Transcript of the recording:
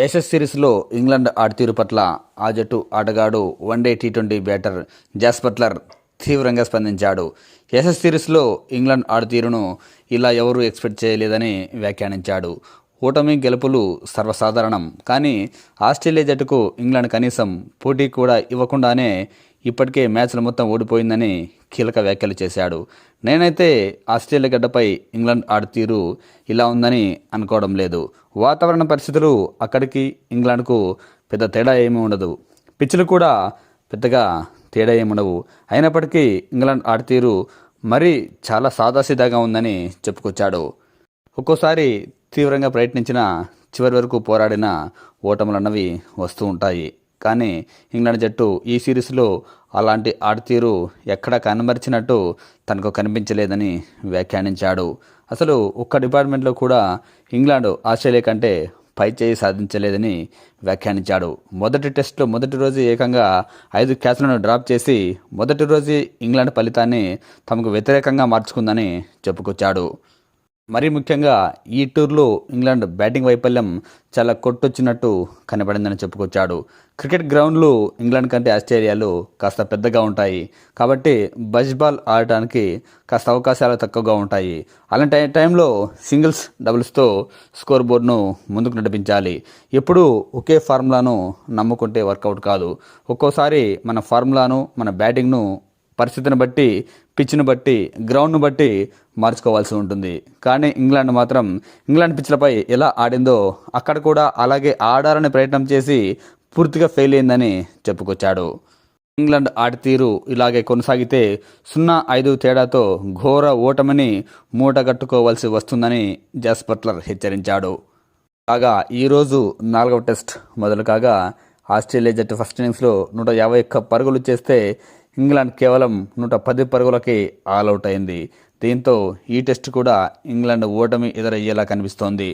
ఏషస్ సిరీస్లో ఇంగ్లాండ్ ఆటతీరు పట్ల ఆ జట్టు ఆటగాడు వన్డే టీ20 బ్యాటర్ జాస్ బట్లర్ తీవ్రంగా స్పందించాడు. ఏషస్ సిరీస్లో ఇంగ్లాండ్ ఆటతీరును ఇలా ఎవరూ ఎక్స్పెక్ట్ చేయలేదని వ్యాఖ్యానించాడు. ఓటమి గెలుపులు సర్వసాధారణం, కానీ ఆస్ట్రేలియా జట్టుకు ఇంగ్లాండ్ కనీసం పోటీ కూడా ఇవ్వకుండానే ఇప్పటికే మ్యాచ్లు మొత్తం ఓడిపోయిందని కీలక వ్యాఖ్యలు చేశాడు. నేనైతే ఆస్ట్రేలియా గడ్డపై ఇంగ్లాండ్ ఆటతీరు ఇలా ఉందని అనుకోవడం లేదు. వాతావరణ పరిస్థితులు అక్కడికి ఇంగ్లాండ్కు పెద్ద తేడా ఏమీ ఉండదు. పిచ్లు కూడా పెద్దగా తేడా ఏమి ఉండవు. అయినప్పటికీ ఇంగ్లాండ్ ఆటతీరు మరీ చాలా సాదాసీదాగా ఉందని చెప్పుకొచ్చాడు. ఒక్కోసారి తీవ్రంగా ప్రయత్నించిన చివరి వరకు పోరాడిన ఓటములన్నవి వస్తూ ఉంటాయి. కానీ ఇంగ్లాండ్ జట్టు ఈ సిరీస్లో అలాంటి ఆటతీరు ఎక్కడా కనబరిచినట్టు తనకు కనిపించలేదని వ్యాఖ్యానించాడు. అసలు ఒక్క డిపార్ట్మెంట్లో కూడా ఇంగ్లాండ్ ఆస్ట్రేలియా కంటే పై చేయి సాధించలేదని వ్యాఖ్యానించాడు. మొదటి టెస్ట్లో మొదటి రోజు ఏకంగా 5 క్యాచ్లను డ్రాప్ చేసి మొదటి రోజు ఇంగ్లాండ్ ఫలితాన్ని తమకు వ్యతిరేకంగా మార్చుకుందని చెప్పుకొచ్చాడు. మరీ ముఖ్యంగా ఈ టూర్లో ఇంగ్లాండ్ బ్యాటింగ్ వైఫల్యం చాలా కొట్టొచ్చినట్టు కనబడిందని చెప్పుకొచ్చాడు. క్రికెట్ గ్రౌండ్లు ఇంగ్లాండ్ కంటే ఆస్ట్రేలియాలో కాస్త పెద్దగా ఉంటాయి, కాబట్టి బజ్ బాల్ ఆడటానికి కాస్త అవకాశాలు తక్కువగా ఉంటాయి. అలాంటి టైంలో సింగిల్స్ డబుల్స్తో స్కోర్ బోర్డును ముందుకు నడిపించాలి. ఎప్పుడూ ఒకే ఫార్ములాను నమ్ముకుంటే వర్కౌట్ కాదు. ఒక్కోసారి మన ఫార్ములాను, మన బ్యాటింగ్ను పరిస్థితిని బట్టి, పిచ్ను బట్టి, గ్రౌండ్ను బట్టి మార్చుకోవాల్సి ఉంటుంది. కానీ ఇంగ్లాండ్ పిచ్లపై ఎలా ఆడిందో అక్కడ కూడా అలాగే ఆడాలని ప్రయత్నం చేసి పూర్తిగా ఫెయిల్ అయిందని చెప్పుకొచ్చాడు. ఇంగ్లాండ్ ఆటతీరు ఇలాగే కొనసాగితే 0-5 తేడాతో ఘోర ఓటమిని మూటగట్టుకోవాల్సి వస్తుందని జాస్ బట్లర్ హెచ్చరించాడు. కాగా ఈరోజు 4వ టెస్ట్ మొదలు కాగా ఆస్ట్రేలియా జట్టు ఫస్ట్ ఇన్నింగ్స్లో 151 పరుగులు చేస్తే ఇంగ్లాండ్ కేవలం 110 పరుగులకి ఆల్అవుట్ అయింది. దీంతో ఈ టెస్ట్ కూడా ఇంగ్లాండ్ ఓటమి ఎదురయ్యేలా కనిపిస్తోంది.